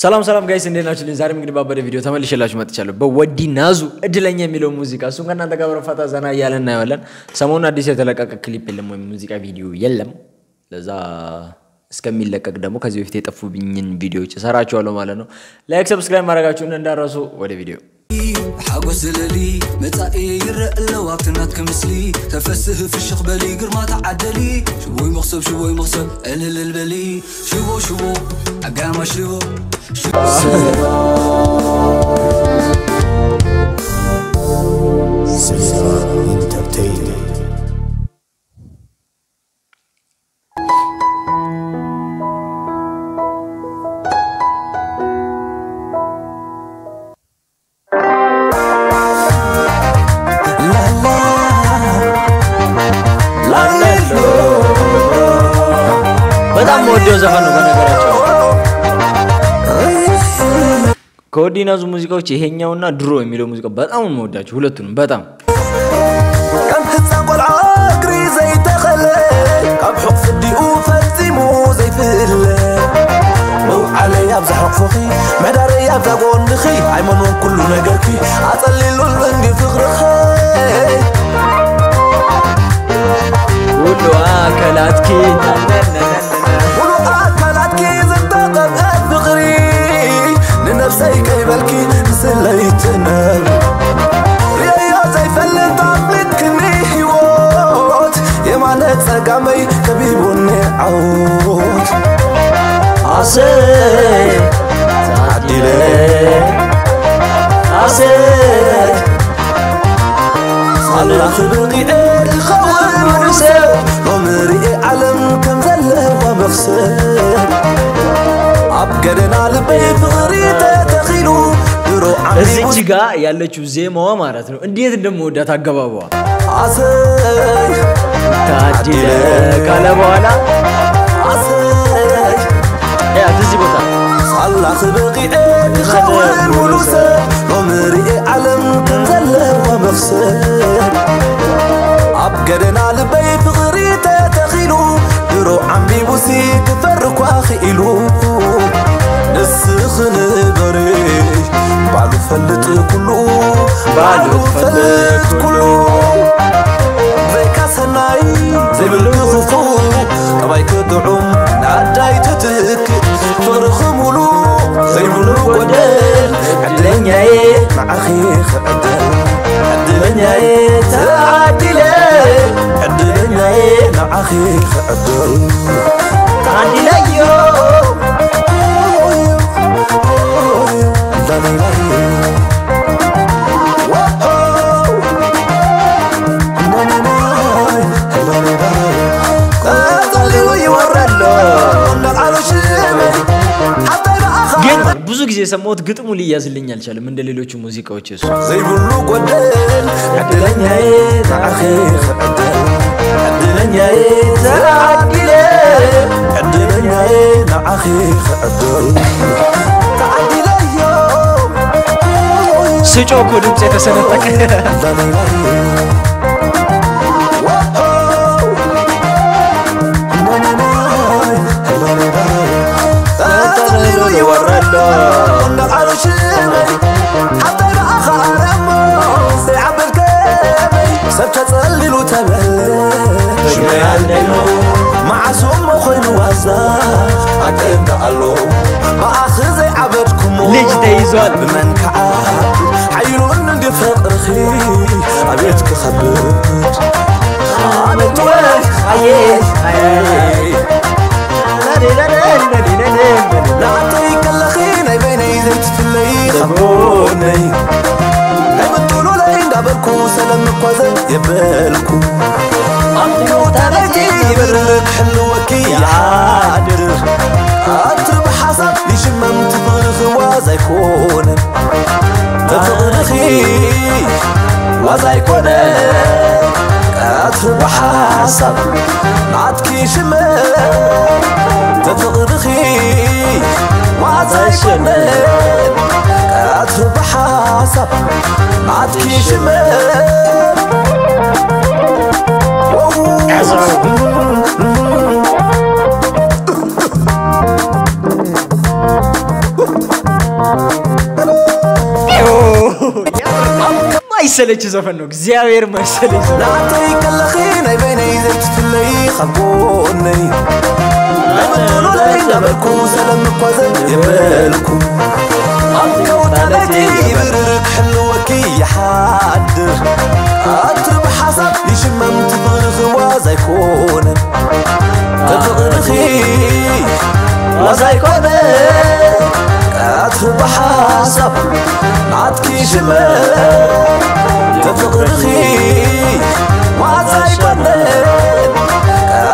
ሰላም ጋይስ እንዴት ናችሁ? ዛሬም እንግዲህ ባበደ ቪዲዮ ተመልሼላችሁ መጥቻለሁ። በወዲ ናዙ እድለኛ የሚለው ሙዚቃ እሱን ከእናንተ ጋር ፈታ ዘና እያለን እናየዋለን። ሰሞኑን አዲስ የተለቀቀ ክሊፕ የለም ወይም ሙዚቃ ቪዲዮ የለም። ለዛ እስከሚለቀቅ ደግሞ ከዚህ በፊት የጠፉብኝን ቪዲዮዎች እሰራቸዋለሁ ማለት ነው። ላይክ ሰብስክራይብ ማድረጋችሁን እንዳትረሱ። ወደ ቪዲዮ حاجوز للي متاعي يرق لوقتنات كمثلي تفسه في الشيخ بالي قرما تعدلي شوي مغصب قلل البلي شو أقام شو በጣም ወዲው ዘፈን ነው በነገራችን ከወዲ ናዙ ሙዚቃዎች ይሄኛውና ድሮ የሚለው ሙዚቃ በጣም ነው ወዳችሁ ሁለቱንም በጣም كم حسن قول عقري زي تخلى كم حق فديو فتيمو زي فل مو علي ابزح فخي مداري ابزح قونخي عيمنون كل نجركي اطللو البنج فخرخي كل اكلاتكي نفسي كيبلكي سليتنا يا زي فلت عقلتكني هيوت يا معنات سقامي كبيبوني عود عسي تعدي لي عسي صلى خبرقي الخوان ونسيو ومرئي علم كم زله ومغسل عبقرنا لبي فغريته تخيلو እዚች ጋር ያለችው ዜማዋ ማለት ነው እንዴት እንደምወዳት አገባቧ አሰይ ታዲለ ካለ በኋላ አሰይ ያ እዚህ ቦታ صلاح بقي خوان ولوسه عمري علم كنزله ومغسل عبقرنا لبي فغريته تخيلو درو عمي بوسي كفرك واخيلو نسخن بريش بعلو فلت كله زي كاسناي زي بالغفو طبعي كدعوم نعداي تتك فرخ ملو زي ملو قدل عدلنياي مع أخيخ عدلنياي تعدلي عدلنياي مع أخيخ تعدلي ብዙ ጊዜ ሰሞት ግጥሙ ሊያዝልኝ አልቻለም እንደ ሌሎች ሙዚቃዎች እሱ زي بلو قدل عدلنياي تعخيخ عدلنياي تعدلي عدلنياي تعخيخ ስጮኮ ድምጽ የተሰነጠቀ يورد نقعلو شمي حتى بأخر أمو سيعب الكامي سبت تقللو تبل شمي عندنو مع سوم وخين وزا عدين تقلو ما أخذ زي عبدكمو ليش تيزوال بمن كعاب حيلون ندفق رخي عبيتك خبت عبيت ويش عيش لا أعطيك اللخيني بيني زيت في اللي خبوني هاي بتقولوا لين دابلكو سلام مقوزي يبالكو أنتو تابتي يبرك حلوكي عادر أترب حسب يشمم تفغرخ وازا يكون تفغرخي وازا يكون أترب حسب عدكي شمم تفغرخي وازا يكون أترب حسب عدكي شمم ما يسلج زفنو እግዚአብሔር ما يسلج نعطي كلخين اي بيني زيت فلي خبوني لمتولو لي نبركو سلام كوازن يبالكو أبكو تلاتي برك حلوكي يحادر أطرب حسب يشمم تبغرخ وازا يكونن تبغرخي وازا يكونن أطرب حسب عدكي شمم تبغرخي وازا يكونن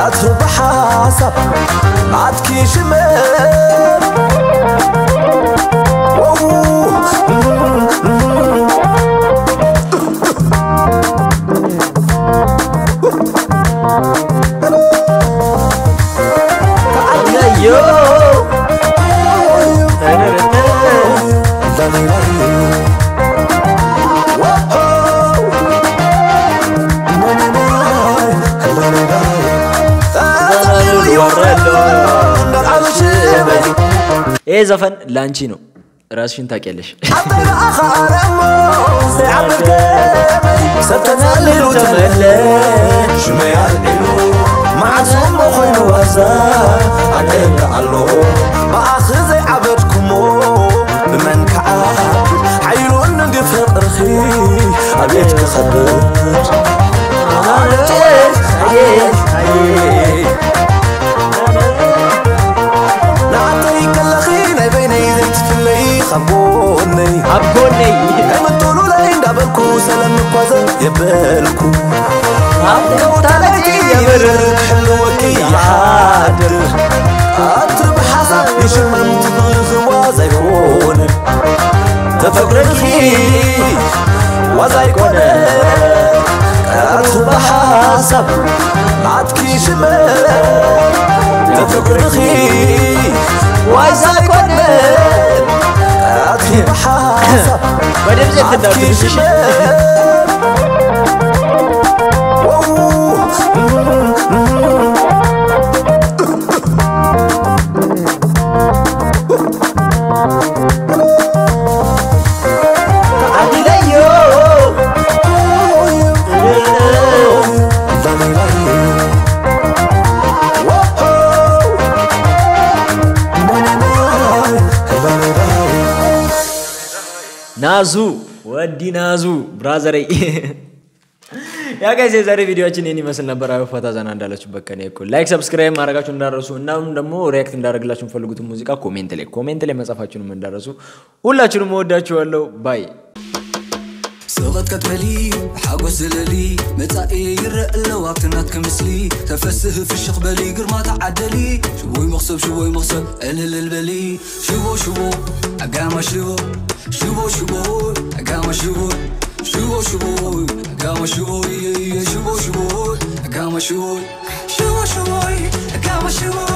أطرب حسب عدكي شمم ايه زفن لانشي نو راسشين تاكيلش عطينا اخر امو سيعب الكامل ستنا الليلو تملك شميع الليلو معزوم مخينو وزا عقيم تعلو باخذ عبدكمو بمن كعاب حيلو نقف رخي عبيتك خبر عيش خبوني عبوني امتولو لين دابلكو سلام كوازن يبالكو عبكو تلاتي يبرك حلوكي يحادر أطرب حسن يشمم تبغرخ وازا يكونن تفقرخي وازا يكونن أطرب حسب عدكي شمم تفقرخي وازا يكونن أطرب حسب عدكي شمم ናዙ ወዲ ናዙ ብራዘሬ ያ ጋይስ የዛሬ ቪዲዮአችን የኔ መስል ነበር። አይ ፈታ ዘና እንዳላችሁ በከኔ እኮ ላይክ ሰብስክራይብ ማድረጋችሁ እንዳረሱ እናም ደግሞ ሪአክት እንዳደረግላችሁ ፈልጉት ሙዚቃ ኮሜንት ላይ መጻፋችሁንም እንዳረሱ ሁላችሁንም ወዳችኋለሁ ባይ سوغت كتبلي حاجة زللي متاعي يرق لوقتنات كمثلي تفسه في الشيخ بلي قرما تعدلي شوي مغصب قلل البلي شو أقام شو أقام شو أقام شو